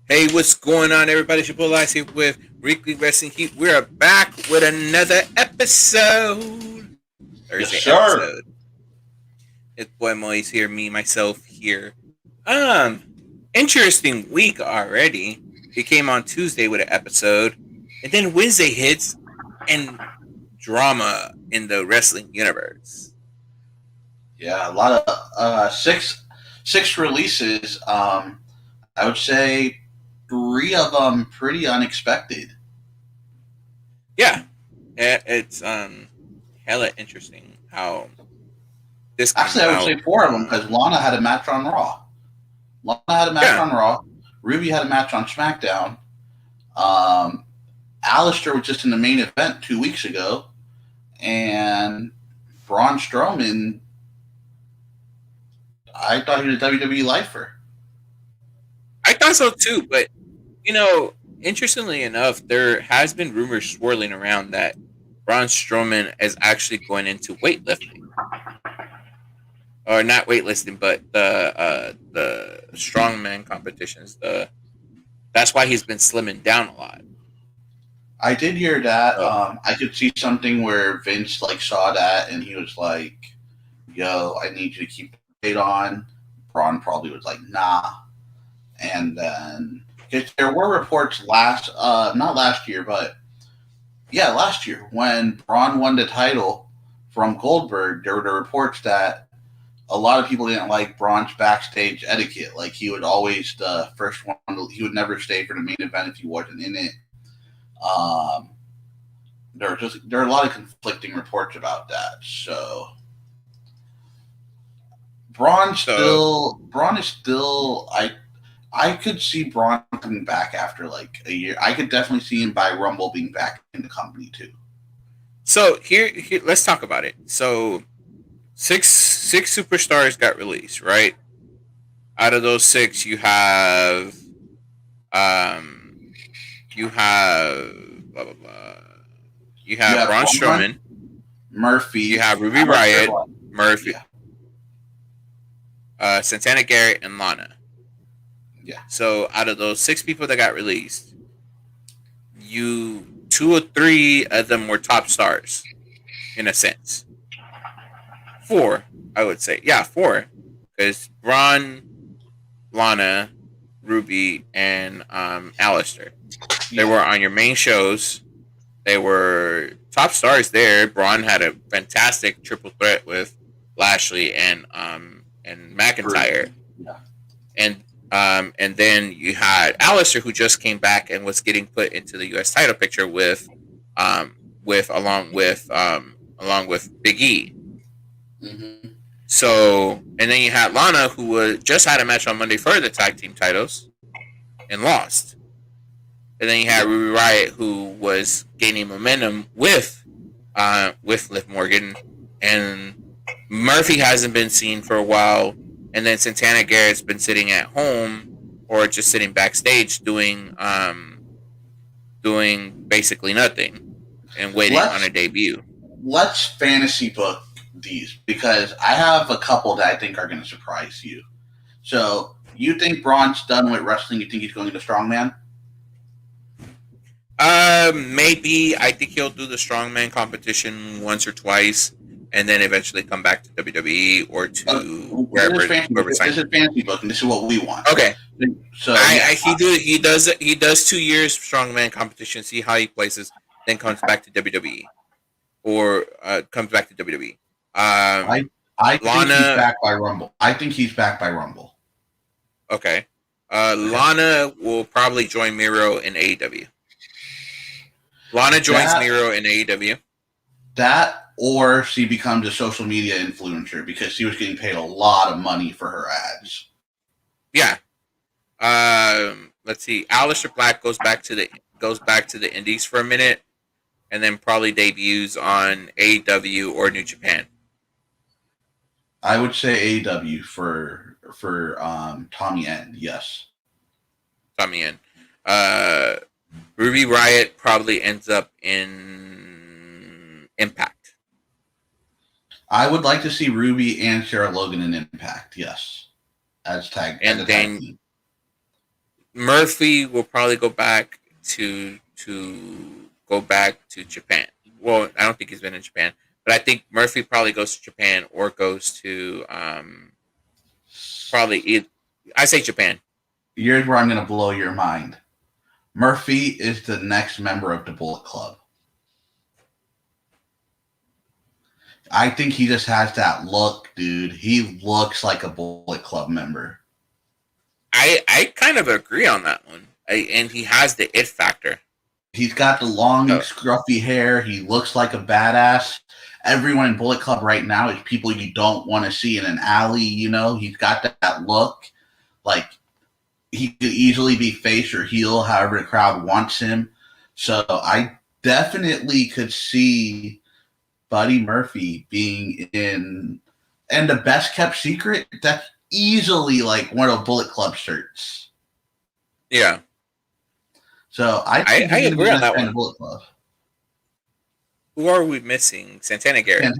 Hey, what's going on, everybody? It's your boy Lice here with Weekly Wrestling Heat. We're back with another episode. Yes, Thursday sir. episode. It's boy Moise here, me, myself here. Um, Interesting week already. We came on Tuesday with an episode, and then Wednesday hits, and drama in the wrestling universe. Yeah, a lot of six releases. I would say three of them pretty unexpected. Yeah, it's hella interesting how this came Actually, I would about. say four of them because Lana had a match on Raw. Lana had a match Yeah, on Raw. Ruby had a match on SmackDown. Um, Alistair was just in the main event 2 weeks ago, and Braun Strowman. I thought he was a WWE lifer. I thought so too, but interestingly enough, there has been rumors swirling around that Braun Strowman is actually going into weightlifting, or not weightlifting, but the strongman competitions. That's why he's been slimming down a lot. I did hear that. So I could see something where Vince saw that and he was like, "Yo, I need you to keep the weight on." Braun probably was like, "Nah," and then 'cause there were reports not last year, but yeah, last year when Braun won the title from Goldberg, there were the reports that a lot of people didn't like Braun's backstage etiquette. Like he would always the first one. He would never stay for the main event if he wasn't in it. Um, there are a lot of conflicting reports about that. So so Braun is still I could see Braun coming back after like a year. I could definitely see him by Rumble being back in the company too. here let's talk about it. So six superstars got released, right? Out of those six, um you have blah blah blah. You You have have Braun Braun, Strowman. You Murphy, have Ruby Alistair Riot, Black. Murphy, Yeah, Santana Garrett, and Lana. yeah. So out of those six people that got released, you two or three of them were top stars in a sense. Four, I would say. Yeah, four. Because Braun, Lana, Ruby, and Alistair. They Yeah. were on your main shows. They were top stars there. Braun had a fantastic triple threat with Lashley and Bruce. McIntyre. Yeah. And then you had Alistair, who just came back and was getting put into the U.S. title picture um, along with Big E. Mm-hmm. So, and then you had Lana, who just had a match on Monday for the tag team titles and lost. And then you had Yep. Ruby Riot, who was gaining momentum with Liv Morgan, and Murphy hasn't been seen for a while, and then Santana Garrett's been sitting at home or just sitting backstage doing basically nothing and waiting on Let's a debut. let's fantasy book these because I have a couple that I think are going to surprise you. So you think Braun's done with wrestling? You think he's going to strongman? Maybe I think he'll do the strongman competition once or twice, and then eventually come back to WWE or to wherever This signs is him. fantasy book, and this is what we want. Okay, So yeah, he does 2 years strongman competition, see how he places, then comes back to WWE or comes back to WWE. I I think he's Lana, back by Rumble. I think he's back by Rumble. okay. Okay. Lana will probably join Miro in AEW. Lana joins That Miro in AEW. that or she becomes a social media influencer because she was getting paid a lot of money for her ads. Yeah. Let's see. Aleister Black goes back to the Indies for a minute, and then probably debuts on AEW or New Japan. I would say AW for Tommy End. Yes, Tommy in. Uh, Ruby Riot probably ends up in Impact, I would like to see Ruby and Sarah Logan in Impact. Yes, as and a tag then team. Murphy will probably go back to Japan. Well, I don't think he's been in Japan, but I think Murphy probably goes to Japan or goes to probably. I say Japan. Here's where I'm going to blow your mind. Murphy is the next member of the Bullet Club. I think he just has that look, dude. He looks like a Bullet Club member. I kind of agree on that one. And he has the it factor. He's got the long, scruffy hair. He looks like a badass. Everyone in Bullet Club right now is people you don't want to see in an alley. You know, he's got that look. Like, he could easily be face or heel, however the crowd wants him. So I definitely could see Buddy Murphy being in, and the best kept secret, that's easily like one of Bullet Club shirts. Yeah. So I agree on that one. Bullet Club. Who are we missing? Santana Garrett.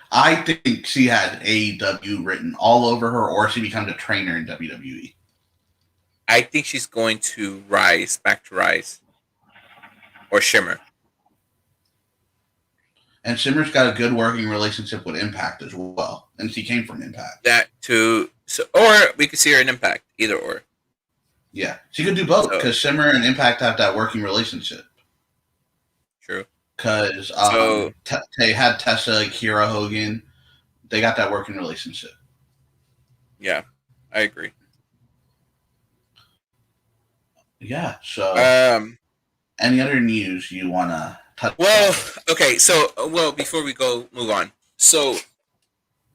I think she had AEW written all over her, or she becomes a trainer in WWE. I think she's going to back to Rise, or Shimmer. And Shimmer's got a good working relationship with Impact as well, and she came from Impact. That too. So, or we could see her in Impact, either or. Yeah, she could do both because Shimmer and Impact have that working relationship. True. Because they had Tessa, Kiera Hogan. They got that working relationship. Yeah, I agree. Yeah. So, any other news you want to touch? Well, okay. So, before we move on. So,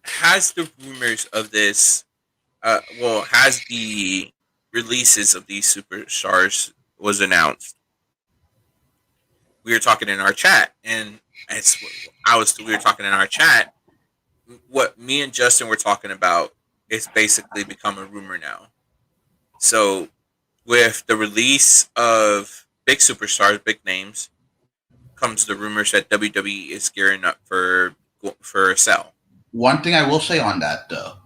has the rumors of this? Has the releases of these superstars was announced? We were talking in our chat, and we were talking in our chat. What me and Justin were talking about is basically become a rumor now. So, with the release of big superstars, big names, comes the rumors that WWE is gearing up for a sell. One thing I will say on that, though,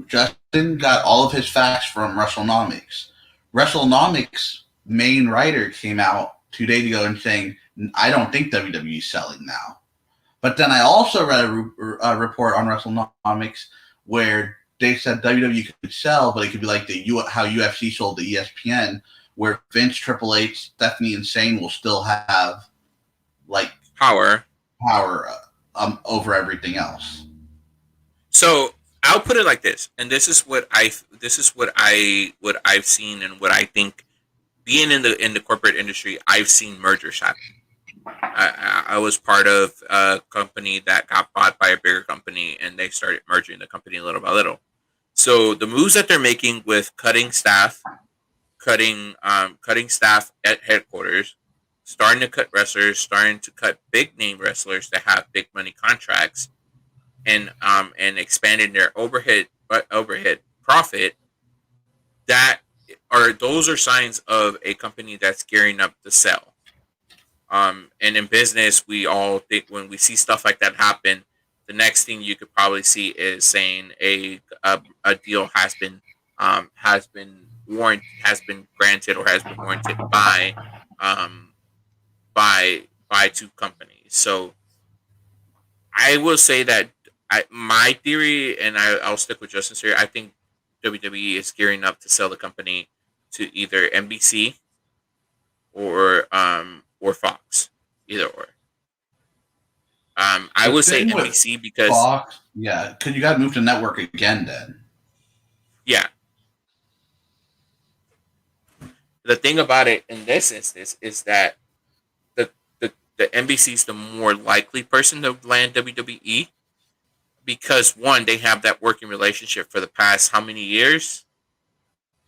Justin got all of his facts from WrestleNomics. WrestleNomics main writer came out 2 days ago and saying, I don't think WWE is selling now. But then I also read a report on WrestleNomics where they said WWE could sell, but it could be like how UFC sold to ESPN, where Vince, Triple H, Stephanie, and Shane will still have like power over everything else. So I'll put it like this, and this is what I've seen, and what I think. Being in the corporate industry, I've seen mergers happen. I was part of a company that got bought by a bigger company, and they started merging the company little by little. So the moves that they're making with cutting staff at headquarters, starting to cut wrestlers, starting to cut big name wrestlers that have big money contracts, and expanding their overhead profit, those are signs of a company that's gearing up to sell. And in business, we all think when we see stuff like that happen, the next thing you could probably see is saying a deal has been granted or has been warranted by two companies. So I will say that my theory, and I'll stick with Justin's theory, I think WWE is gearing up to sell the company to either NBC or Fox, either or. I would say NBC because Fox, yeah, because you got to move to network again. Then, yeah. The thing about it in this instance is that the NBC is the more likely person to land WWE, because one, they have that working relationship for the past how many years?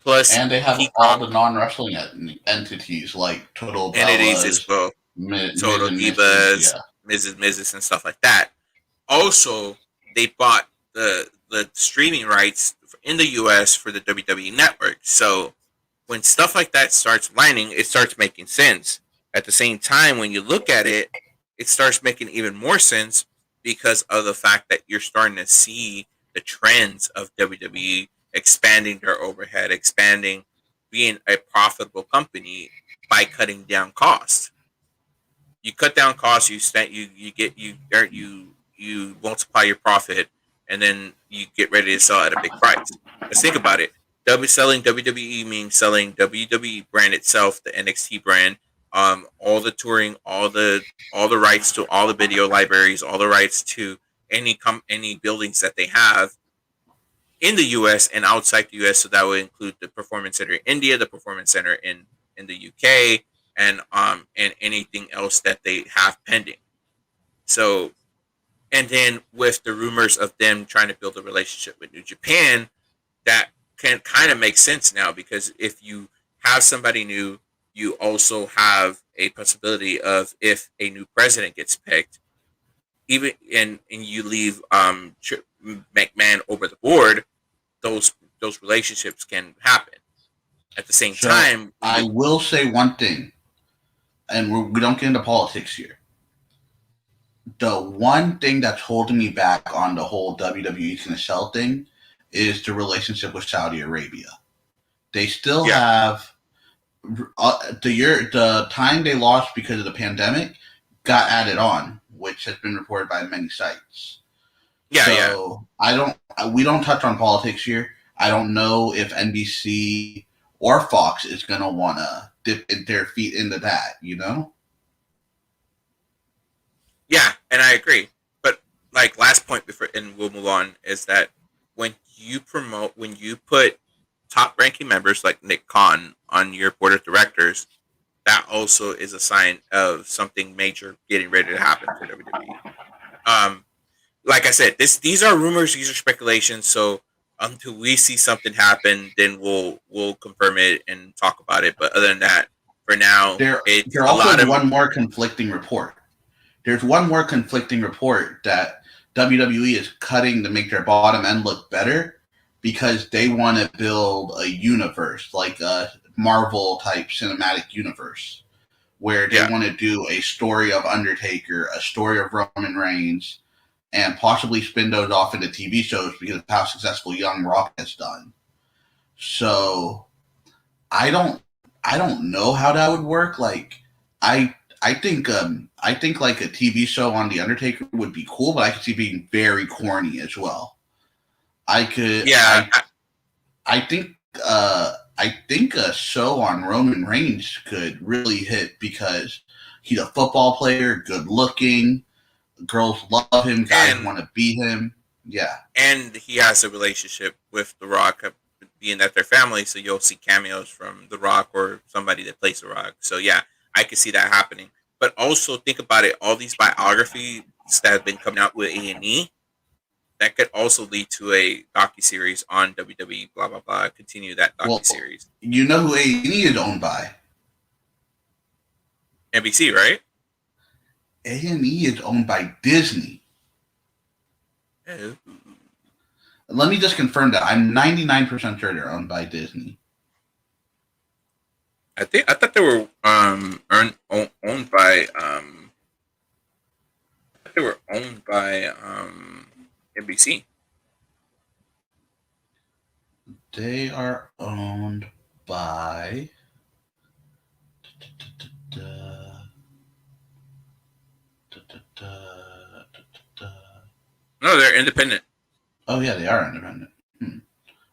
Plus, and they have all the non-wrestling entities like Total entities as well, Total Divas, Mrs. and stuff like that. Also, they bought the streaming rights in the US for the WWE network. So when stuff like that starts lining, it starts making sense. At the same time, when you look at it, it starts making even more sense because of the fact that you're starting to see the trends of WWE expanding their overhead, expanding, being a profitable company by cutting down costs. You cut down costs, you multiply your profit, and then you get ready to sell at a big price. Let's think about it. Selling WWE means selling WWE brand itself, the NXT brand, all the touring, all the rights to all the video libraries, all the rights to any buildings that they have in the U.S. and outside the U.S. So that would include the Performance Center in India, the Performance Center in the UK, and anything else that they have pending. So, and then with the rumors of them trying to build a relationship with New Japan, that can kind of make sense now, because if you have somebody new, you also have a possibility of, if a new president gets picked, even and you leave McMahon over the board, those relationships can happen. At the same So time, I will say one thing, and we don't get into politics here. The one thing that's holding me back on the whole WWE gonna sell thing is the relationship with Saudi Arabia. They still have the time they lost because of the pandemic got added on, which has been reported by many sites. We don't touch on politics here. I don't know if NBC or Fox is gonna want to dip their feet into that. Yeah, and I agree. But like, last point before, and we'll move on, is that when you put top ranking members like Nick Khan on your board of directors, that also is a sign of something major getting ready to happen for WWE. Like I said, these are rumors, these are speculations. So until we see something happen, then we'll confirm it and talk about it. But other than that, for now, it's also one more conflicting report. There's one more conflicting report that WWE is cutting to make their bottom end look better because they want to build a universe, like a Marvel type cinematic universe, where they want to do a story of Undertaker, a story of Roman Reigns, and possibly spin those off into TV shows because of how successful Young Rock has done. So I don't know how that would work. Like I think like a TV show on The Undertaker would be cool, but I could see it being very corny as well. I think a show on Roman Reigns could really hit because he's a football player, good looking, girls love him, guys want to be him. Yeah. And he has a relationship with The Rock, being that they're family, so you'll see cameos from The Rock or somebody that plays The Rock. So yeah, I could see that happening. But also think about it, all these biographies that have been coming out with A&E, that could also lead to a docuseries on WWE, blah, blah, blah. Continue that docuseries. Well, you know who A&E is owned by? NBC, right? A&E is owned by Disney. Oh. Let me just confirm that. I'm 99% sure they're owned by Disney. I thought they were owned by NBC. They are owned by No, they're independent. Oh yeah, they are independent.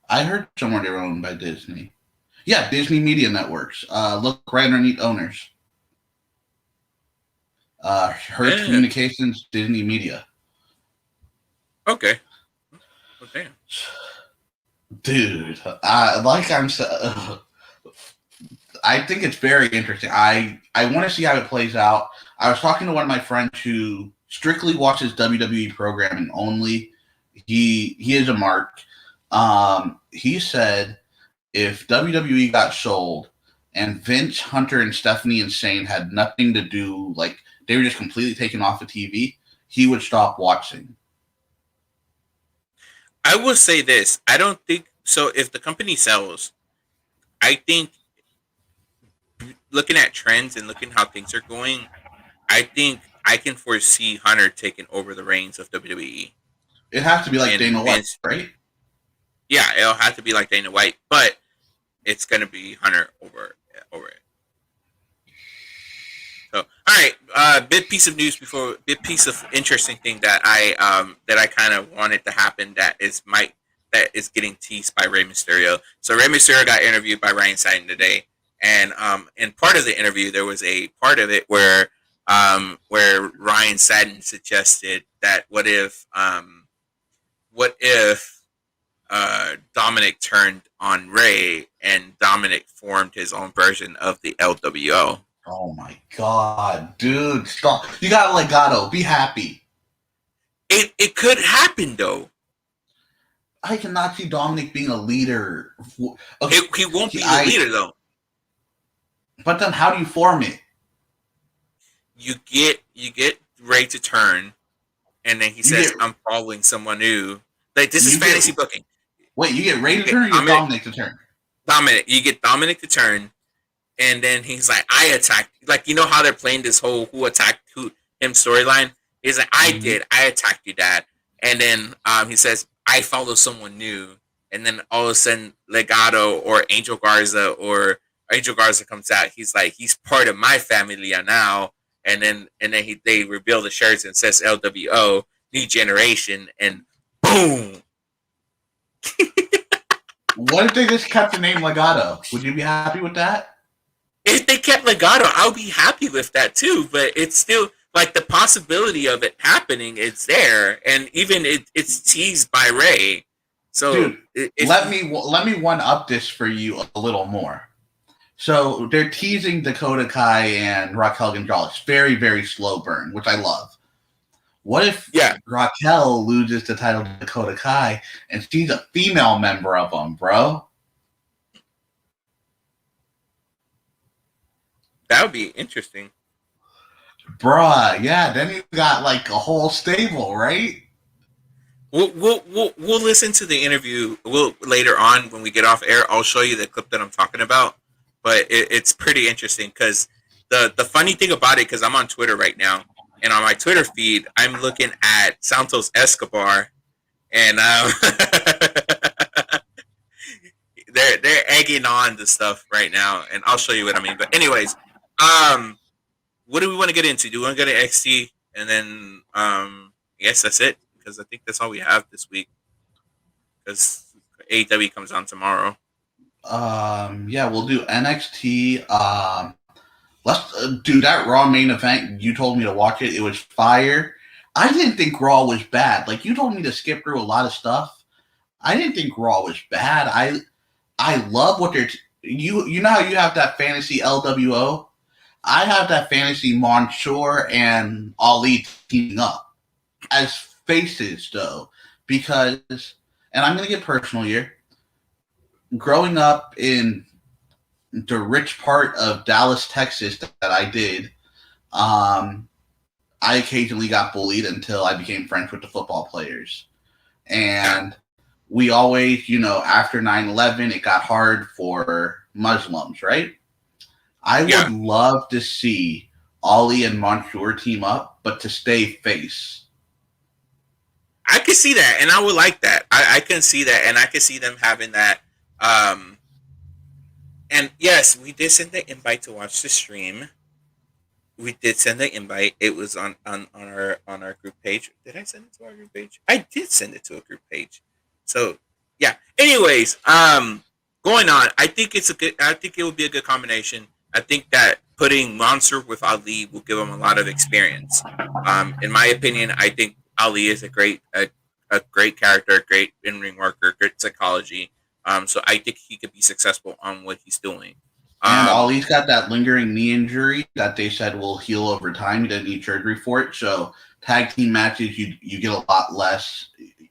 I heard somewhere they were owned by Disney. Yeah, Disney Media Networks. Look right underneath owners. Hertz Communications, Disney Media. Okay. Oh, damn. Dude, I think it's very interesting. I want to see how it plays out. I was talking to one of my friends who strictly watches WWE programming only. He is a mark. He said if WWE got sold and Vince, Hunter, and Stephanie and Shane had nothing to do, like they were just completely taken off of TV, he would stop watching. I will say this. I don't think so. If the company sells, I think, looking at trends and looking how things are going, I think I can foresee Hunter taking over the reins of WWE. It has to be like Dana White, right? Yeah, it'll have to be like Dana White. But it's gonna be Hunter over it. So, all right, big piece of news before big piece of interesting thing that I kind of wanted to happen that is getting teased by Rey Mysterio. So Rey Mysterio got interviewed by Ryan Satin today, and in part of the interview there was a part of it where Ryan Satin suggested that what if Dominic turned on Ray and Dominic formed his own version of the LWO. Oh my god, dude, stop! You got Legado. Be happy. It could happen though. I cannot see Dominic being a leader. Okay, he won't be a leader though. But then, how do you form it? You get Ray to turn, and then he says, "I'm following someone new." Like this is fantasy booking. Wait, you get Ray to turn, or you get Dominic to turn? You get Dominic to turn, and then he's like, "I attacked." Like you know how they're playing this whole who attacked him storyline. He's like, "I did. I attacked you, Dad." And then he says, "I follow someone new." And then all of a sudden, Legado or Angel Garza comes out. He's like, "He's part of my family now." And then they reveal the shirts and says LWO New Generation, and boom. What if they just kept the name Legado? Would you be happy with that? If they kept Legado, I'll be happy with that too. But it's still like the possibility of it happening. It's there, and even it's teased by Ray. So dude, let me one up this for you a little more. So they're teasing Dakota Kai and Raquel Gonzalez. Very, very slow burn, which I love. What if Raquel loses the title to Dakota Kai and she's a female member of them, bro? That would be interesting. Bruh, yeah, then you got like a whole stable, right? We'll listen to the interview later on when we get off air. I'll show you the clip that I'm talking about. But it's pretty interesting because the funny thing about it, because I'm on Twitter right now, and on my Twitter feed, I'm looking at Santos Escobar, and they're egging on the stuff right now, and I'll show you what I mean. But anyways, what do we want to get into? Do we want to go to XT, and then yes, that's it, because I think that's all we have this week, because AEW comes on tomorrow. Yeah, we'll do NXT. Let's do that Raw main event. You told me to watch it. It was fire. I didn't think Raw was bad. Like you told me to skip through a lot of stuff. I didn't think Raw was bad. I love what they're you know how you have that fantasy LWO. I have that fantasy Mansoor and Ali teaming up as faces though, because and I'm gonna get personal here. Growing up in the rich part of Dallas, Texas that I did, I occasionally got bullied until I became friends with the football players. And we always, after 9/11, it got hard for Muslims, right? I would love to see Ali and Mansoor team up, but to stay face. I can see that, and I would like that. I can see that, and I can see them having that. And yes, we did send the invite to watch the stream. We did send the invite. It was on our group page. Did I send it to our group page? I did send it to a group page. So yeah. Anyways, going on. I think it would be a good combination. I think that putting Mansoor with Ali will give him a lot of experience. In my opinion, I think Ali is a great character, a great in-ring worker, great psychology. So I think he could be successful on what he's doing. And Ali's got that lingering knee injury that they said will heal over time. He doesn't need surgery for it. So tag team matches, you get a lot less.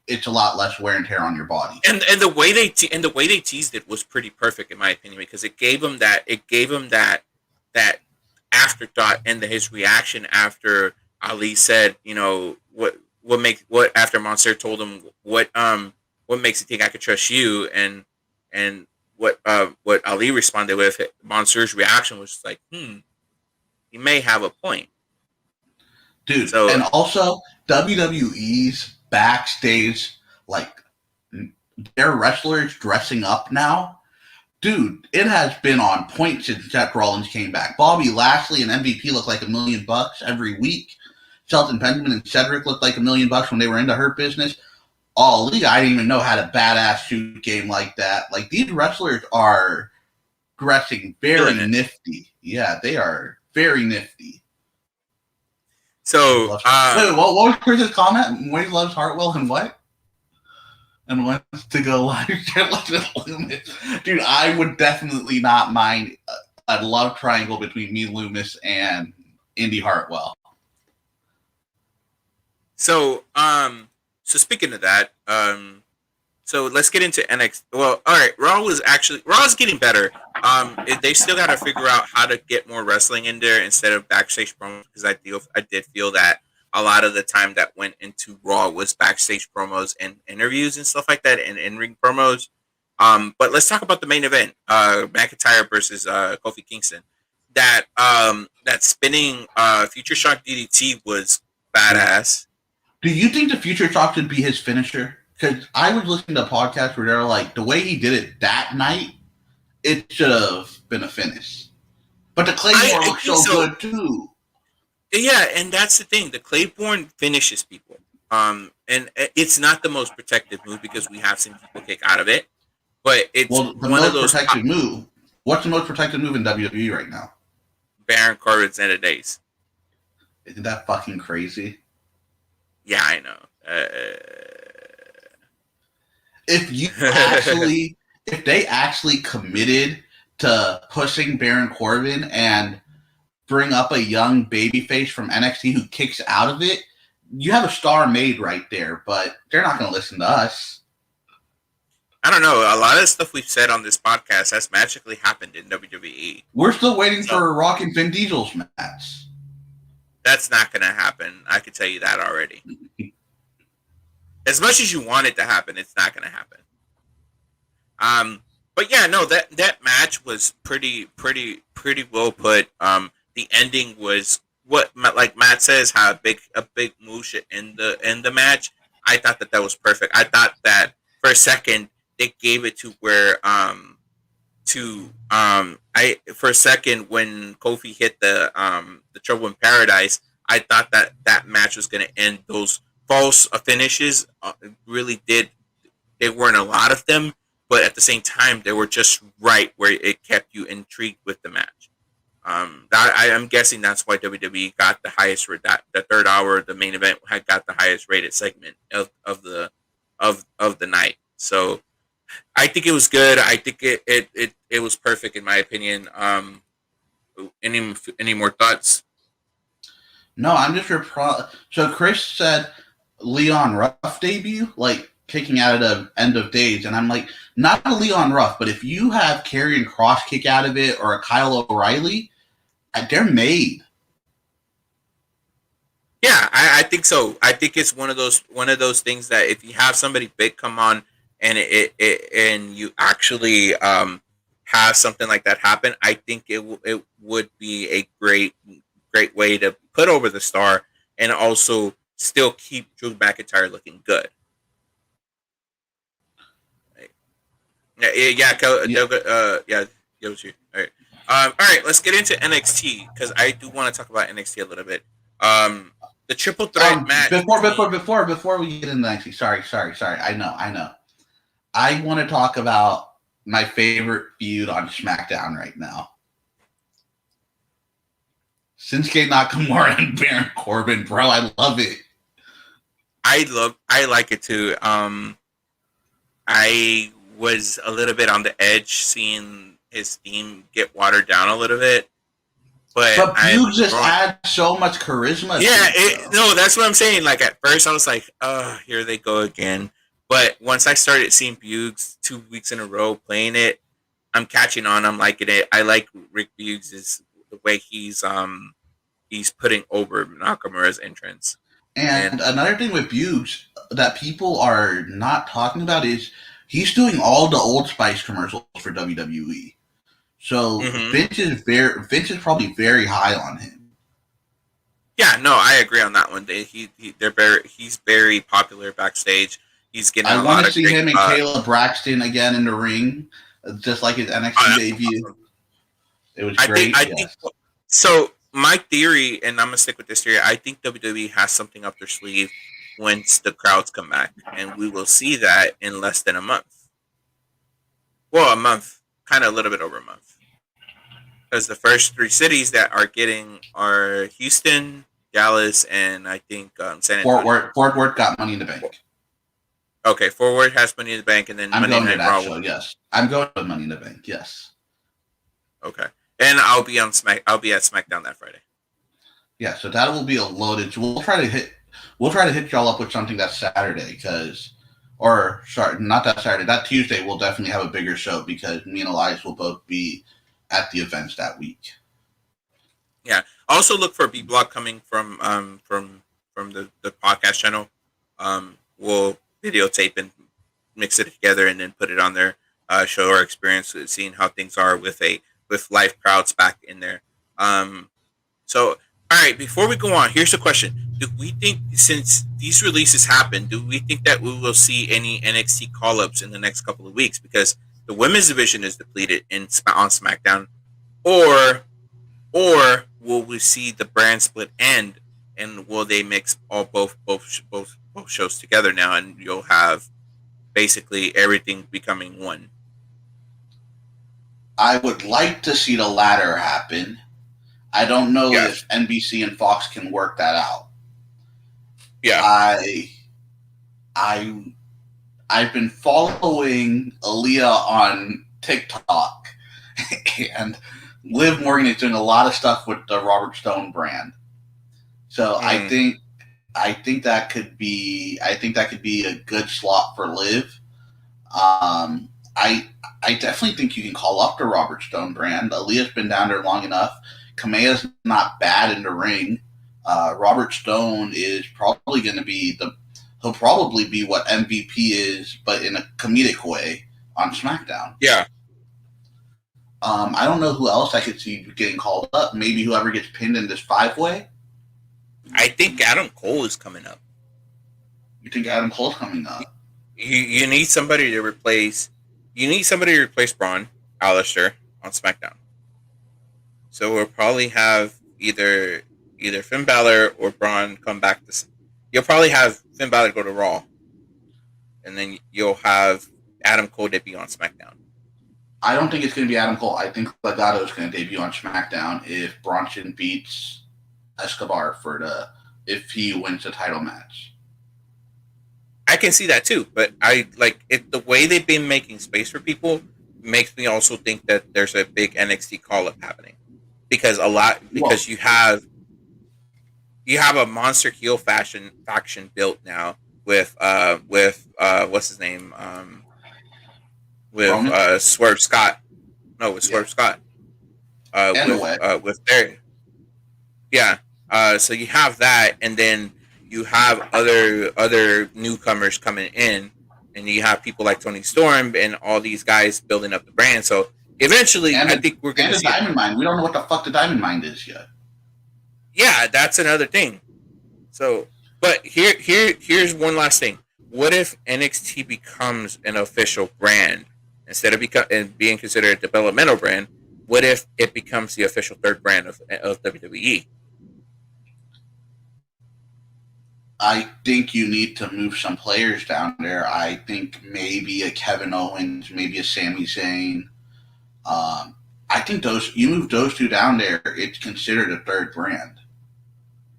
It's a lot less wear and tear on your body. And the way they teased it was pretty perfect in my opinion, because it gave him that afterthought, and his reaction after Ali said, what after Mansoor told him what makes you think I could trust you, and what Ali responded with, Mansoor's reaction was like, he may have a point. Dude, so, and also WWE's backstage, like, their wrestlers dressing up now, dude, it has been on point since Seth Rollins came back. Bobby Lashley and MVP look like $1,000,000 every week. Shelton Benjamin and Cedric looked like $1,000,000 when they were into Hurt Business. Ali, I didn't even know had a badass shoot game like that. Like, these wrestlers are dressing very nifty. Yeah, they are very nifty. So, wait, what was Chris's comment? Wade loves Hartwell and what? And wants to go live dude, I would definitely not mind a love triangle between me, Loomis, and Indy Hartwell. So speaking of that, so let's get into NXT. Well, all right, Raw's getting better. They still got to figure out how to get more wrestling in there instead of backstage promos, because I did feel that a lot of the time that went into Raw was backstage promos and interviews and stuff like that, and in-ring promos. But let's talk about the main event: McIntyre versus Kofi Kingston. That spinning Future Shock DDT was badass. Do you think the Future Shock should be his finisher? Because I was listening to a podcast where they're like, the way he did it that night, it should have been a finish. But the Claymore looks so good too. Yeah, and that's the thing. The Claymore finishes people. And it's not the most protective move because we have seen people kick out of it. But it's one of those protective move. What's the most protective move in WWE right now? Baron Corbin's End of Days. Isn't that fucking crazy? Yeah, I know. If they actually committed to pushing Baron Corbin and bring up a young babyface from NXT who kicks out of it, you have a star made right there, but they're not going to listen to us. I don't know. A lot of the stuff we've said on this podcast has magically happened in WWE. We're still waiting for Rock and Vin Diesel's match. That's not going to happen. I can tell you that already. As much as you want it to happen, it's not going to happen. But yeah, no, that match was pretty well put. The ending was what, like Matt says, how a big move should end the match. I thought that was perfect. I thought that for a second they gave it to where for a second when Kofi hit the Trouble in Paradise, I thought that match was going to end. Those false finishes really did. There weren't a lot of them, but at the same time, they were just right where it kept you intrigued with the match. I'm guessing that's why WWE got the highest rate. That the third hour, the main event, had got the highest rated segment of the night. So I think it was good. I think it was perfect in my opinion. Any more thoughts? No, I'm just so Chris said Leon Ruff debut, like kicking out of the End of Days, and I'm like, not a Leon Ruff, but if you have Karrion Kross kick out of it or a Kyle O'Reilly, they're made. Yeah, I think so. I think it's one of those things that if you have somebody big come on and and you actually have something like that happen, I think it would be a great way to put over the star and also still keep Drew McIntyre looking good. Yeah. It was you. All right. All right. Let's get into NXT because I do want to talk about NXT a little bit. The triple threat match. Before we get into NXT, sorry. I know. I want to talk about my favorite feud on SmackDown right now. Shinsuke Nakamura and Baron Corbin, bro. I love it. I like it too. I was a little bit on the edge seeing his theme get watered down a little bit. But Buggs just had so much charisma. Yeah, that's what I'm saying. Like at first I was like, oh, here they go again. But once I started seeing Buggs 2 weeks in a row playing it, I'm catching on. I'm liking it. I like Rick Buggs' the way he's putting over Nakamura's entrance. And another thing with Buggs that people are not talking about is he's doing all the Old Spice commercials for WWE. So Vince is probably very high on him. Yeah, no, I agree on that one. He's very popular backstage. He's getting. I want to see him and Kayla Braxton again in the ring. just like his NXT debut. Awesome. It was I great. think. I think. Yes. So my theory, and I'm gonna stick with this theory. I think WWE has something up their sleeve once the crowds come back, and we will see that in less than a month. Well, a month, kind of a little bit over a month, because the first three cities that are getting are Houston, Dallas, and I think San Antonio. Fort Worth got Money in the Bank. Okay, Forward has Money in the Bank, and then I'm Monday going to Night that Raw. show. Yes, I'm going to Money in the Bank. Yes. Okay, and I'll be on Smack. I'll be at SmackDown that Friday. Yeah, so that will be a loaded. We'll try to hit y'all up with something that Saturday, or sorry, not that Saturday, that Tuesday. We'll definitely have a bigger show because me and Elias will both be at the events that week. Yeah. Also look for B Block coming from the podcast channel. We'll videotape and mix it together and then put it on there. Show our experience with seeing how things are with live crowds back in there. So all right, before we go on, here's the question: do we think, since these releases happen, do we think that we will see any NXT call ups in the next couple of weeks? Because the women's division is depleted on SmackDown, or will we see the brand split end, and will they mix both shows together now, and you'll have basically everything becoming one? I would like to see the latter happen. I don't know Yeah, if NBC and Fox can work that out. yeah, I I've been following Aaliyah on TikTok, and Liv Morgan is doing a lot of stuff with the Robert Stone brand. So I think that could be a good slot for Liv. I definitely think you can call up the Robert Stone brand. Aaliyah's been down there long enough. Kamea's not bad in the ring. Robert Stone is probably going to be he'll probably be what MVP is, but in a comedic way on SmackDown. yeah. I don't know who else I could see getting called up. Maybe whoever gets pinned in this 5-way. I think Adam Cole is coming up. You think Adam Cole's coming up? You need somebody to replace. You need somebody to replace Braun, Alistair on SmackDown. So we'll probably have either Finn Balor or Braun come back to. You'll probably have Finn Balor go to Raw, and then you'll have Adam Cole debut on SmackDown. I don't think it's going to be Adam Cole. I think Legado is going to debut on SmackDown if Bronson beats Escobar if he wins the title match. I can see that too, but I like it. The way they've been making space for people makes me also think that there's a big NXT call up happening because you have a monster heel faction built now with what's his name with Swerve Scott. No, with Swerve Scott. With their yeah. So you have that, and then you have other newcomers coming in, and you have people like Tony Storm and all these guys building up the brand. So eventually, I think we're going to see Diamond Mine. We don't know what the fuck the Diamond Mine is yet. Yeah, that's another thing. So, but here's one last thing. What if NXT becomes an official brand instead of being considered a developmental brand? What if it becomes the official third brand of WWE? I think you need to move some players down there. I think maybe a Kevin Owens, maybe a Sami Zayn. I think you move those two down there, it's considered a third brand.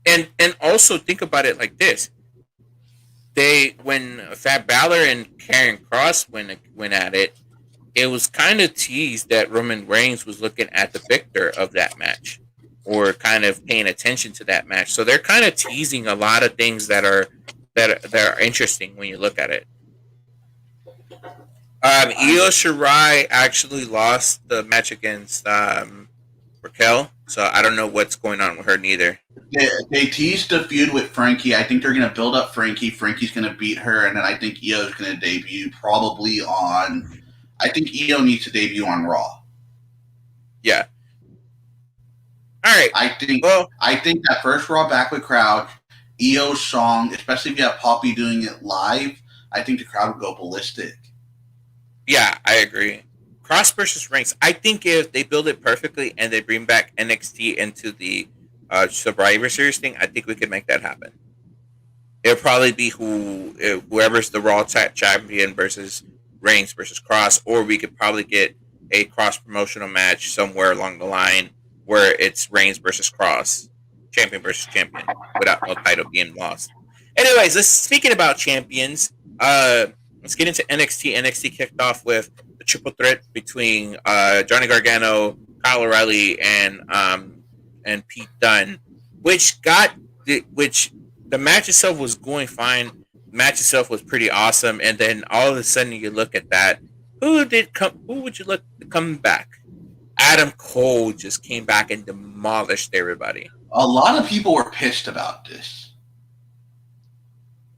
And also think about it like this: when Fab Balor and Karrion Kross went at it, it was kind of teased that Roman Reigns was looking at the victor of that match, or kind of paying attention to that match. So they're kind of teasing a lot of things that are interesting when you look at it. Io Shirai actually lost the match against Raquel, so I don't know what's going on with her neither. They teased the feud with Frankie. I think they're going to build up Frankie. Frankie's going to beat her, and then I think Io's going to debut probably on. I think Io needs to debut on Raw. Yeah. All right. I think that first Raw back with crowd, Io's song, especially if you have Poppy doing it live, I think the crowd would go ballistic. Yeah, I agree. Cross versus Reigns. I think if they build it perfectly and they bring back NXT into the Survivor Series thing, I think we could make that happen. It'll probably be whoever's the Raw champion versus Reigns versus Cross, or we could probably get a cross promotional match somewhere along the line where it's Reigns versus Cross, champion versus champion, without no title being lost. Anyways, speaking about champions, let's get into NXT. NXT kicked off with the triple threat between Johnny Gargano, Kyle O'Reilly, and Pete Dunne, which the match itself was going fine. The match itself was pretty awesome, and then all of a sudden you look at that. Who would you look to come back? Adam Cole just came back and demolished everybody. A lot of people were pissed about this.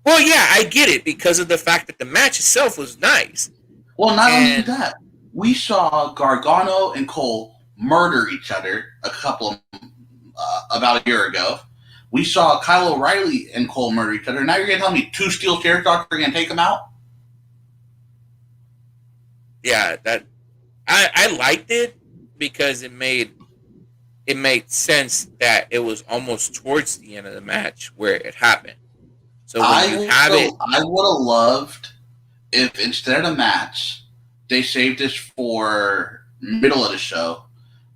Well, yeah, I get it because of the fact that the match itself was nice. Well, not only that, we saw Gargano and Cole murder each other about a year ago. We saw Kyle O'Reilly and Cole murder each other. Now you're going to tell me 2 steel chair shots are going to take them out? Yeah, that I liked it because it made sense that it was almost towards the end of the match where it happened. So I would have loved if instead of a match, they saved this for middle of the show,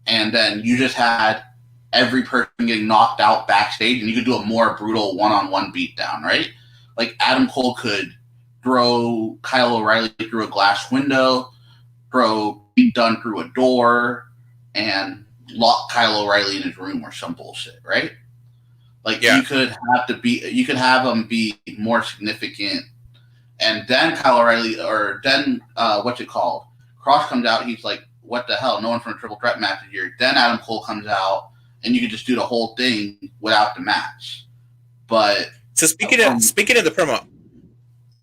and then you just had every person getting knocked out backstage, and you could do a more brutal one-on-one beatdown, right? Like Adam Cole could throw Kyle O'Reilly through a glass window, throw Pete Dunne through a door, and lock Kyle O'Reilly in his room or some bullshit, right? Like you could have them be more significant, and then Kyle O'Reilly or then what's it called? Cross comes out, he's like, "What the hell? No one from a triple threat match is here." Then Adam Cole comes out, and you could just do the whole thing without the match. But so speaking of the promo,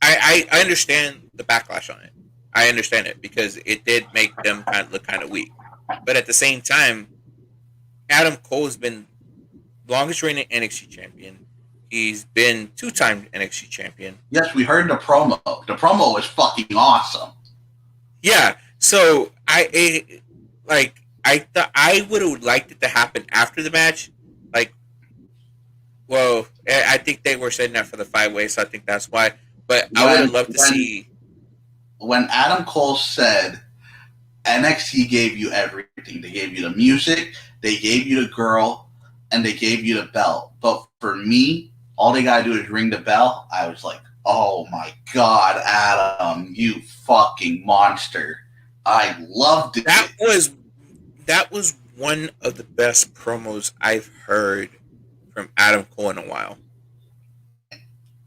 I understand the backlash on it. I understand it because it did make them look kind of weak. But at the same time, Adam Cole has been longest reigning NXT champion. He's been 2-time NXT champion. Yes, we heard the promo. The promo was fucking awesome. Yeah. So I thought I would have liked it to happen after the match. Well, I think they were setting that for the 5-way, so I think that's why. But I would have loved to see when Adam Cole said NXT gave you everything. They gave you the music, they gave you the girl, and they gave you the belt. But for me, all they gotta do is ring the bell. I was like, oh my god, Adam, you fucking monster. I loved it. That was one of the best promos I've heard from Adam Cole in a while.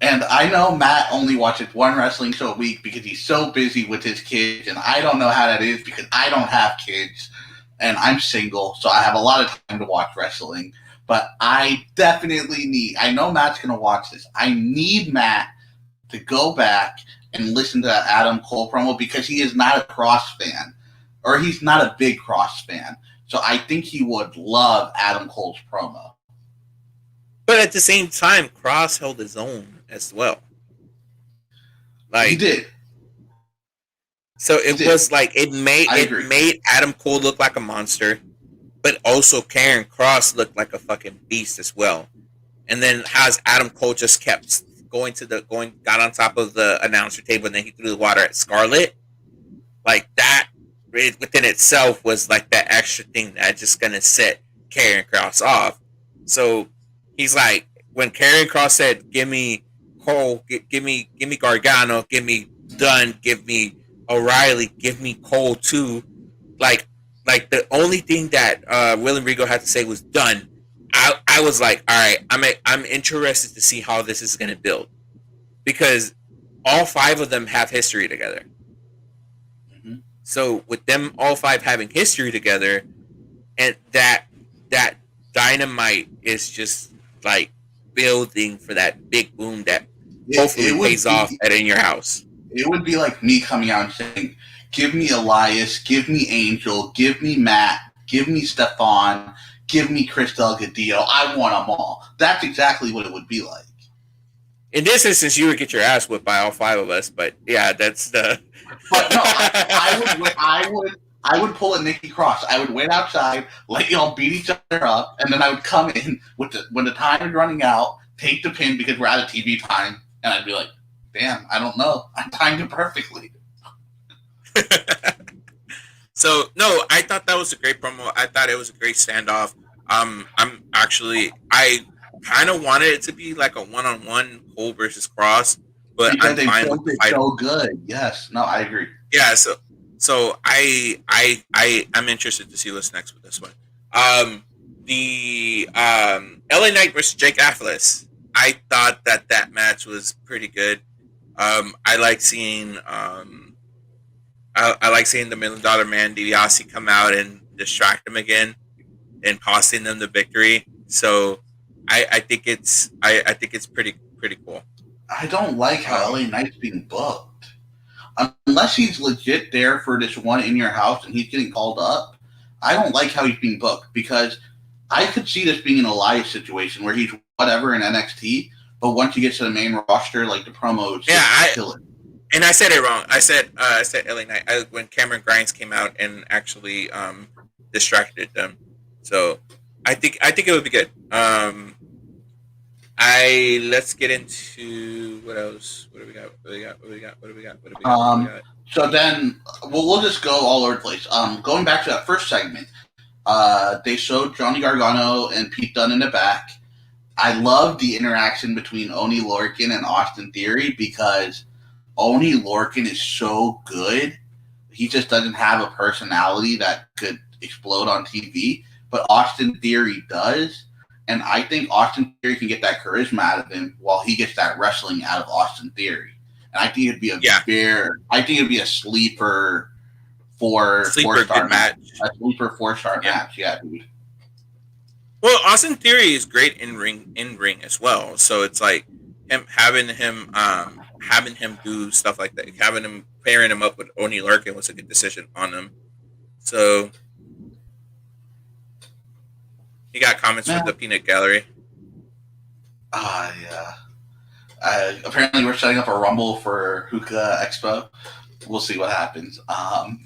And I know Matt only watches one wrestling show a week because he's so busy with his kids, and I don't know how that is because I don't have kids, and I'm single, so I have a lot of time to watch wrestling. But I definitely I know Matt's going to watch this. I need Matt to go back and listen to that Adam Cole promo because he is not a Cross fan, or he's not a big Cross fan. So I think he would love Adam Cole's promo. But at the same time, Cross held his own as well. He did. So it made Adam Cole look like a monster, but also Karrion Kross looked like a fucking beast as well. And then how's Adam Cole just kept got on top of the announcer table, and then he threw the water at Scarlett. Like that within itself was like that extra thing that just gonna set Karrion Kross off. So he's like, when Karrion Kross said, "Give me Cole, give me Gargano, give me Dunne, give me O'Reilly, give me Cole too," like the only thing that William Regal had to say was done. I was like, all right, I'm interested to see how this is going to build, because all 5 of them have history together. Mm-hmm. So with them all 5 having history together, and that Dynamite is just like building for that big boom that hopefully pays off at In Your House. It would be like me coming out and saying, "Give me Elias, give me Angel, give me Matt, give me Stefan, give me Chris Delgadillo. I want them all." That's exactly what it would be like. In this instance, you would get your ass whipped by all 5 of us, but yeah, that's the. But no, I would pull a Nikki Cross. I would wait outside, let y'all beat each other up, and then I would come in with when the time is running out, take the pin because we're out of TV time, and I'd be like, "Damn, I don't know. I timed it perfectly." So no, I thought that was a great promo. I thought it was a great standoff. I kind of wanted it to be like a one-on-one Cole versus Cross, but Because I'm they fine with built the it fight. so good. Yes, no, I agree. Yeah, so I'm interested to see what's next with this one. The LA Knight versus Jake Atlas. I thought that match was pretty good. I like seeing I like seeing the $1 Million Man DiBiase come out and distract him again and costing them the victory. So I think I think it's pretty cool. I don't like how Um, LA Knight's being booked. Unless he's legit there for this one in your house and he's getting called up, I don't like how he's being booked because I could see this being an Elias situation where he's whatever in NXT, but once he gets to the main roster, like the promos yeah, just I kill it. and I said it wrong. I said LA Knight when Cameron Grimes came out and actually distracted them. So I think it would be good. I let's get into what else. What do we got? What do we got? What do we got? What do we got? What do we got? What do we got? So then we'll just go all over the place. Going back to that first segment, they showed Johnny Gargano and Pete Dunne in the back. I love the interaction between Oni Lorcan and Austin Theory because Oni Lorcan is so good. He just doesn't have a personality that could explode on TV, but Austin Theory does. And I think Austin Theory can get that charisma out of him while he gets that wrestling out of Austin Theory. And I think it'd be a sleeper Sleeper good match. A sleeper 4-star Yeah. match. Yeah, dude. Well, Austin Theory is great in ring as well. So it's like having him do stuff like that, having him pairing him up with Oni Lurkin was a good decision on him. So you got comments from the Peanut Gallery. Yeah. Apparently, we're setting up a rumble for Hookah Expo. We'll see what happens. All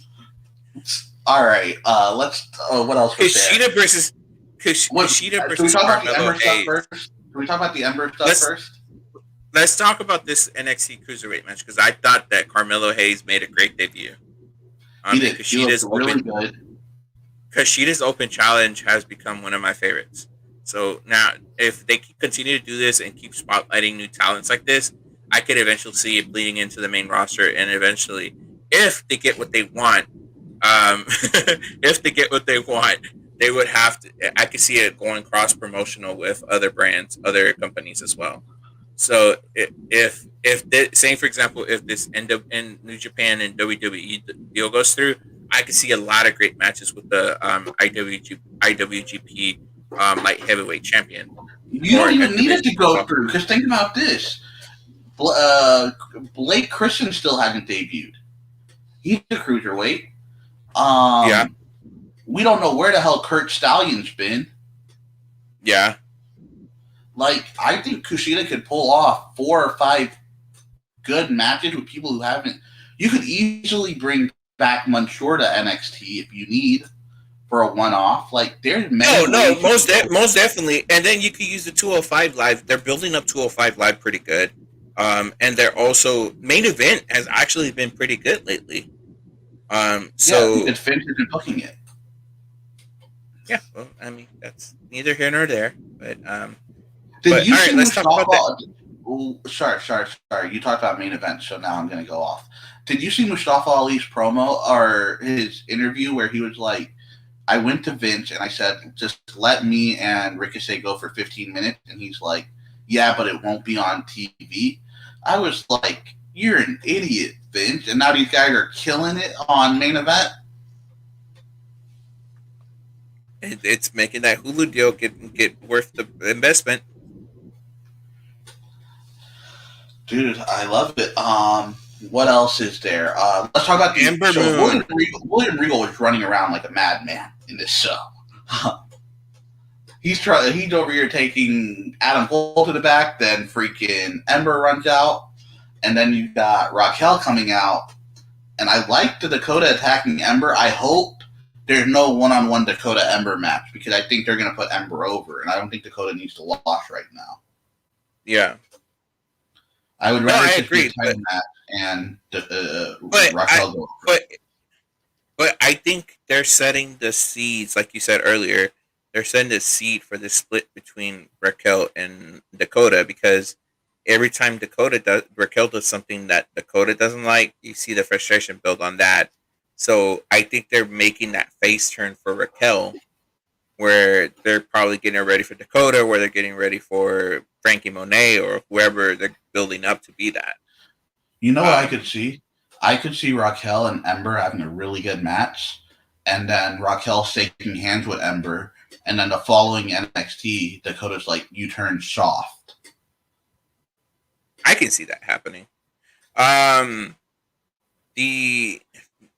right. Let's. What else was there? Kushida versus Can we talk about the Ember stuff first? Can we talk about the Ember stuff first? Let's talk about this NXT Cruiserweight match because I thought that Carmelo Hayes made a great debut. He did. Kushida's really good. Kushida's open challenge has become one of my favorites. So now, if they continue to do this and keep spotlighting new talents like this, I could eventually see it bleeding into the main roster. And eventually, if they get what they want, they would have to. I could see it going cross promotional with other brands, other companies as well. So if saying for example, if this end up in New Japan and WWE deal goes through, I could see a lot of great matches with the IWGP light heavyweight champion. You don't even need it to go through because think about this: Blake Christian still hasn't debuted. He's a cruiserweight. Yeah. We don't know where the hell Kurt Stallion's been. Yeah. Like, I think Kushida could pull off 4 or 5 good matches with people who haven't. You could easily bring back Mansoor to NXT if you need for a one-off. Like, there's many. Most definitely. And then you could use the 205 Live. They're building up 205 Live pretty good. And they're also main event has actually been pretty good lately. So it's Finch been booking it. Yeah, well, I mean that's neither here nor there. But did you see let's talk about that. Sorry. You talked about main event, so now I'm going to go off. Did you see Mustafa Ali's promo or his interview where he was like, I went to Vince and I said, just let me and Ricochet go for 15 minutes. And he's like, yeah, but it won't be on TV. I was like, you're an idiot, Vince. And now these guys are killing it on main event. It's making that Hulu deal get worth the investment. Dude, I love it. What else is there? Let's talk about the Ember show. Moon. William Regal was running around like a madman in this show. He's over here taking Adam Cole to the back, then freaking Ember runs out, and then you've got Raquel coming out, And I like the Dakota attacking Ember. I hope there's no one-on-one Dakota Ember match because I think they're going to put Ember over, and I don't think Dakota needs to lose right now. Yeah. I would No, rather I just be a agree, title match and but I Raquel go over. but but I think they're setting the seeds, like you said earlier. They're setting the seed for the split between Raquel and Dakota because every time Raquel does something that Dakota doesn't like, you see the frustration build on that. So I think they're making that face turn for Raquel, where they're probably getting ready for Dakota, where they're getting ready for Frankie Monet or whoever they're building up to be that. You know what I could Um, see? I could see Raquel and Ember having a really good match, and then Raquel shaking hands with Ember, and then the following NXT, Dakota's like, "You turn soft." I can see that happening. Um, the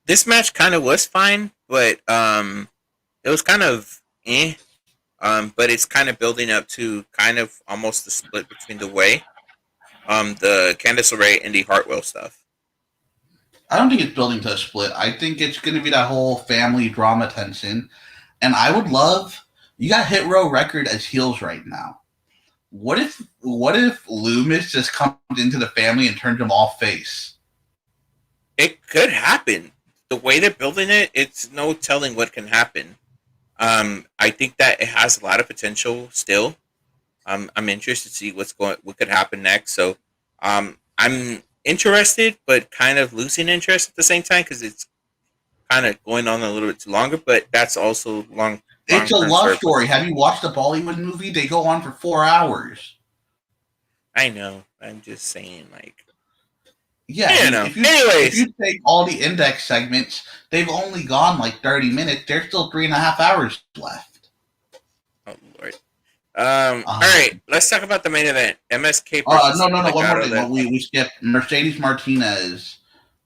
This match kind of was fine, but it was kind of eh. But it's kind of building up to kind of almost the split between the Candice LeRae and the Hartwell stuff. I don't think it's building to a split. I think it's going to be that whole family drama tension, and I would love. You got Hit Row Record as heels right now. What if Loomis just comes into the family and turns them all face? It could happen. The way they're building it, it's no telling what can happen. I think that it has a lot of potential still. I'm interested to see what could happen next. So, I'm interested, but kind of losing interest at the same time because it's kind of going on a little bit too longer. But that's also long It's a term love for. story. Have you watched the Bollywood movie? They go on for 4 hours. I know. I'm just saying, like, Yeah, you know. if Anyways, you take all the index segments, they've only gone like 30 minutes. There's still 3.5 hours left. oh Lord. All Um, right. Let's talk about the main event: MSK versus no. One more Legado thing. We skipped Mercedes Martinez.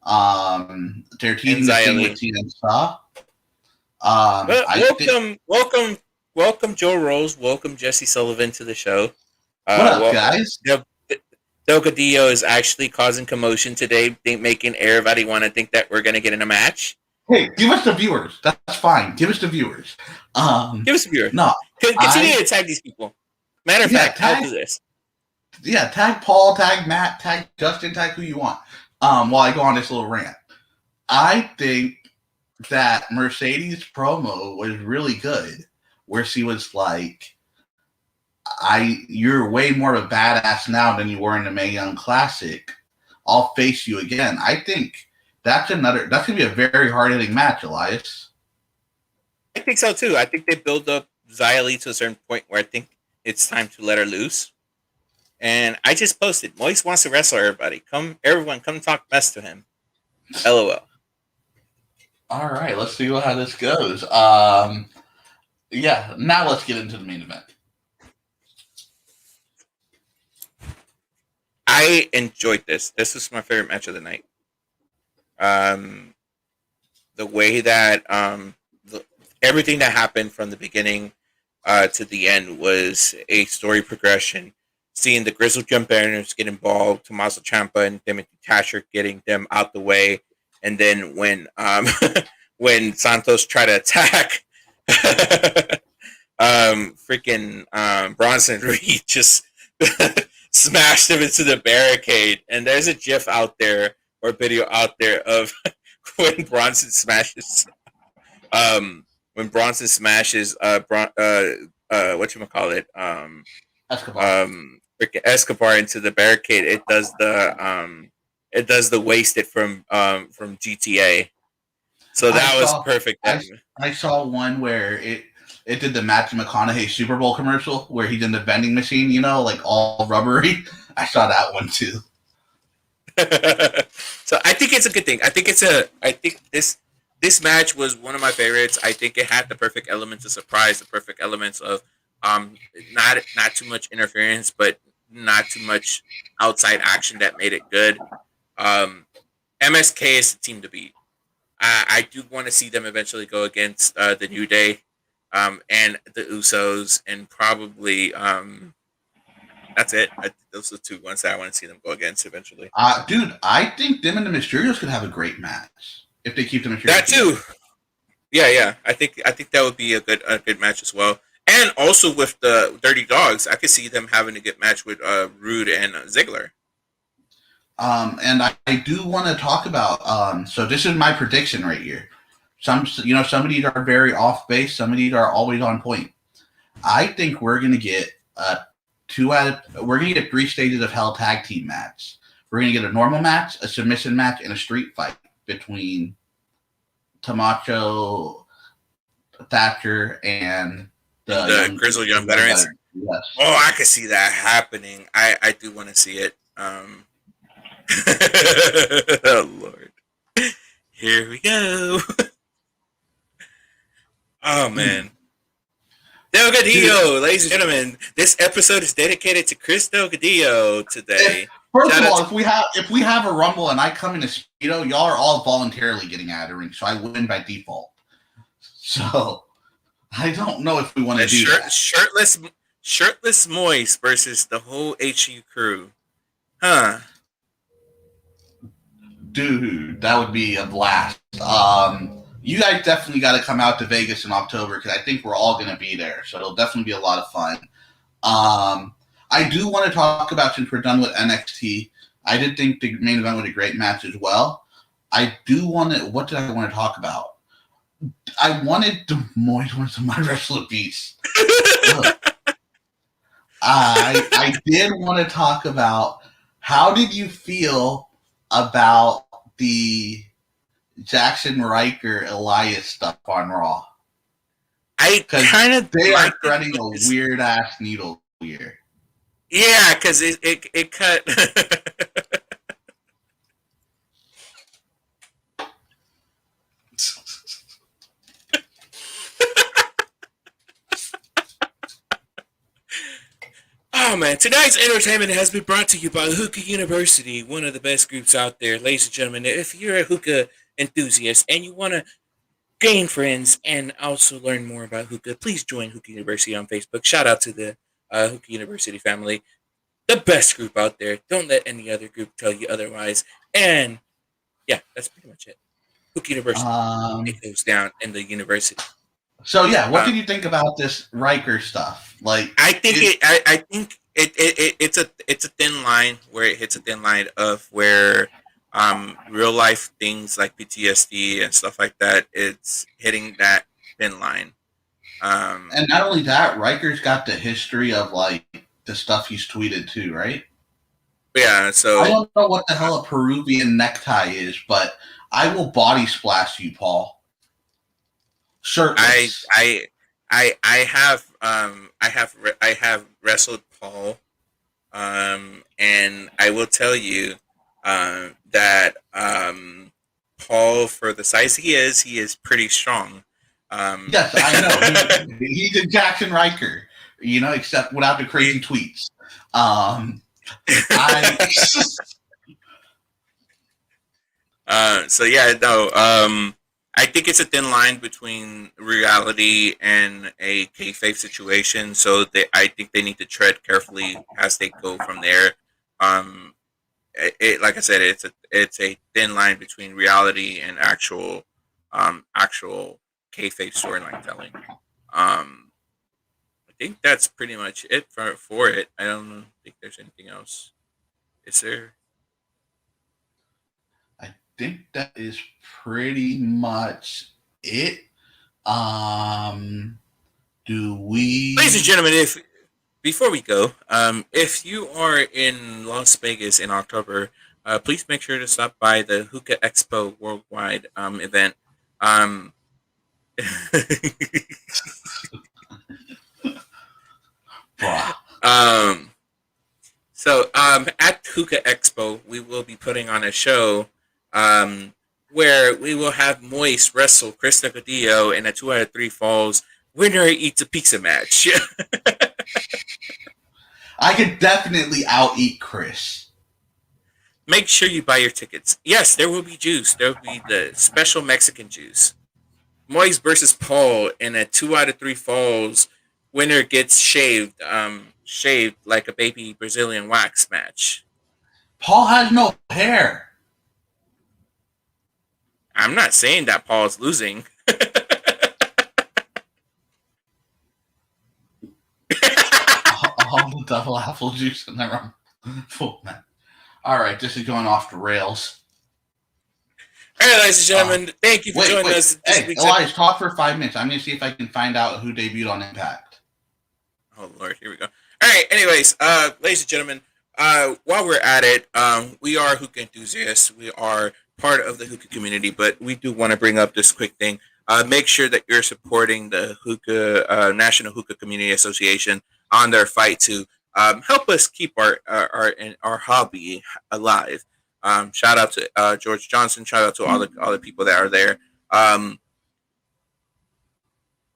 They're and teaming the Xia thing with Li. Tina Star. Well, I think. welcome, Joe Rose. Welcome, Jesse Sullivan to the show. What up, Well, guys? Del Cadillo is actually causing commotion today, making everybody want to think that we're going to get in a match. Hey, give us the viewers. That's fine. Give us the viewers. Give us a viewer. No, Continue to tag these people. Matter of yeah, fact, I'll do this. tag Paul, tag Matt, tag Justin, tag who you want. While I go on this little rant, I think that Mercedes promo was really good, where she was like, you're way more of a badass now than you were in the Mae Young Classic. I'll face you again." I think that's gonna be a very hard hitting match, Elias. I think so too. I think they build up Xia Li to a certain point where I think it's time to let her loose. And I just posted, Moise wants to wrestle everybody. Everyone, come talk mess to him. LOL. All right, let's see how this goes. Yeah, now let's get into the main event. I enjoyed this. This was my favorite match of the night. Um, the way that everything that happened from the beginning to the end was a story progression. Seeing the Grizzle Jump Banners get involved, Tommaso Ciampa and Timothy Thatcher getting them out the way, and then when when Santos tried to attack, freaking Bronson Reed just smashed him into the barricade. And there's a GIF out there or video out there of when Bronson smashes um when Bronson smashes what you call it Escobar. freaking Escobar into the barricade. It does the wasted from GTA. So I that was saw perfect. I I saw one where it did the Matthew McConaughey Super Bowl commercial where he's in the vending machine, like all rubbery. I saw that one too. So I think it's a good thing. I think this match was one of my favorites. I think it had the perfect elements of surprise, the perfect elements of um not too much interference, but not too much outside action that made it good. Um MSK is the team to beat. I do want to see them eventually go against the New Day and the Usos and probably That's it. Those are the two ones that I want to see them go against eventually. Dude, I think them and the Mysterios could have a great match if they keep the Mysterios. That too. Yeah. I think that would be a good match as well. And also with the Dirty Dogs, I could see them having a good match with Rude and Ziggler. And I do want to talk about. So this is my prediction right here. Some of these are very off base. Some of these are always on point. I think we're gonna get we're gonna get 3 stages of Hell tag team match. We're gonna get a normal match, a submission match, and a street fight between Tamacho, Thatcher, and the Grizzled Young Veterans. Yes. Oh, I could see that happening. I do want to see it. Oh Lord, here we go. Oh man, Delgadillo, ladies and gentlemen, this episode is dedicated to Chris Delgadillo today. First of all, if we have a Rumble and I come in a Speedo, y'all are all voluntarily getting out of the ring, so I win by default. So I don't know if we want to do that. Shirtless Moist versus the whole HU crew, huh? Dude, that would be a blast. You guys definitely got to come out to Vegas in October because I think we're all going to be there. So it'll definitely be a lot of fun. I do want to talk about, since we're done with NXT, I did think the main event was a great match as well. I do want to, what did I want to talk about? I wanted the Moist to my wrestler piece. I did want to talk about, how did you feel about the Jackson Riker Elias stuff on Raw? I kind of they are running a weird ass needle here. Yeah, because it cut. Oh man, tonight's entertainment has been brought to you by Hookah University, one of the best groups out there. Ladies and gentlemen, if you're a hookah enthusiast and you want to gain friends and also learn more about hookah, please join Hookah University on Facebook. Shout out to the Hookah University family, the best group out there. Don't let any other group tell you otherwise. And yeah, that's pretty much it. Hookah University, it goes down in the university. So yeah, what did you think about this Riker stuff? Like, I think it's a thin line where it hits a thin line of where real life things like PTSD and stuff like that, it's hitting that thin line. And not only that, Riker's got the history of like the stuff he's tweeted too, right? Yeah, so I don't know what the hell a Peruvian necktie is, but I will body splash you, Paul. Shirtless. I have wrestled Paul, and I will tell you that Paul, for the size he is pretty strong. Yes, I know. He's a Jackson Riker, except without the crazy tweets. So yeah, no. I think it's a thin line between reality and a kayfabe situation. So I think they need to tread carefully as they go from there. Like I said, it's a thin line between reality and actual kayfabe storyline telling. I think that's pretty much it for it. I don't think there's anything else. Is there? I think that is pretty much it. Ladies and gentlemen, before we go, if you are in Las Vegas in October, please make sure to stop by the Hookah Expo Worldwide event. So at Hookah Expo, we will be putting on a show where we will have Moist wrestle Chris Delgadillo in a 2 out of 3 falls winner eats a pizza match. I could definitely out-eat Chris. Make sure you buy your tickets. Yes, there will be juice. There will be the special Mexican juice. Moist versus Paul in a 2 out of 3 falls. Winner gets shaved. shaved like a baby Brazilian wax match. Paul has no hair. I'm not saying that Paul's losing. All the double apple juice in the rum. Full man. All right, this is going off the rails. All right, ladies and gentlemen, thank you for joining us. Hey, Elias, talk for 5 minutes. I'm going to see if I can find out who debuted on Impact. Oh, Lord, here we go. All right, anyways, ladies and gentlemen, while we're at it, we are hookah enthusiasts. We are part of the hookah community, but we do want to bring up this quick thing. Make sure that you're supporting the hookah National Hookah Community Association on their fight to help us keep our hobby alive. Shout out to George Johnson. Shout out to all the people that are there.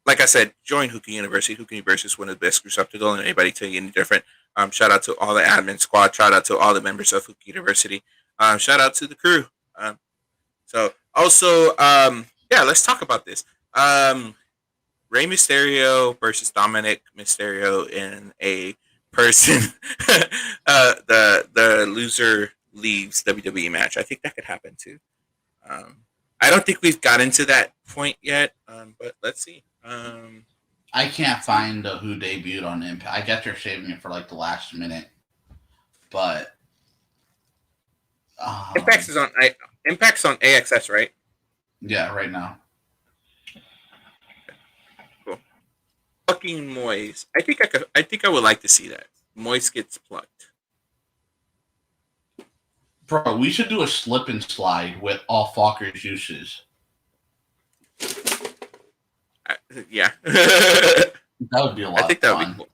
Like I said, join Hookah University. Hookah University is one of the best groups up to go, and anybody tell you any different. Shout out to all the admin squad. Shout out to all the members of Hookah University. Shout out to the crew. So also, let's talk about this. Rey Mysterio versus Dominic Mysterio in a person. The loser leaves WWE match. I think that could happen too. I don't think we've gotten to that point yet, but let's see. I can't find who debuted on Impact. I guess they're saving it for like the last minute, but Impact's on AXS, right? Yeah, right now. Cool. Fucking Moise. I think I would like to see that. Moise gets plucked. Bro, we should do a slip and slide with all Falker's uses. Yeah. That would be a lot of fun. I think that would be cool.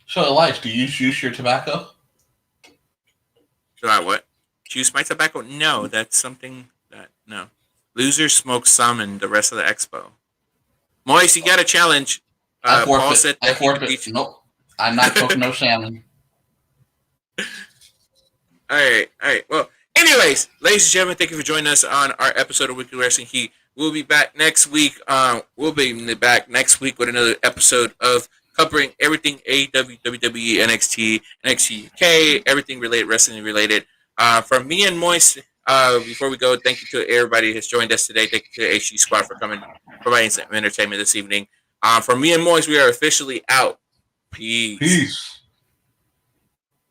So, Elias, do you juice your tobacco? Do I what? Juice my tobacco? No, that's something that, no. Loser smokes some and the rest of the expo. Moise, you got a challenge. Paul said I forfeit. Nope. I'm not cooking no salmon. All right. Well, anyways, ladies and gentlemen, thank you for joining us on our episode of Weekly Wrestling Heat. We'll be back next week. We'll be back next week with another episode of covering everything AEW, WWE, NXT, NXT UK, everything related, wrestling related. From me and Moise, before we go, thank you to everybody who has joined us today. Thank you to the HG Squad for coming, providing some entertainment this evening. From me and Moise, we are officially out. Peace.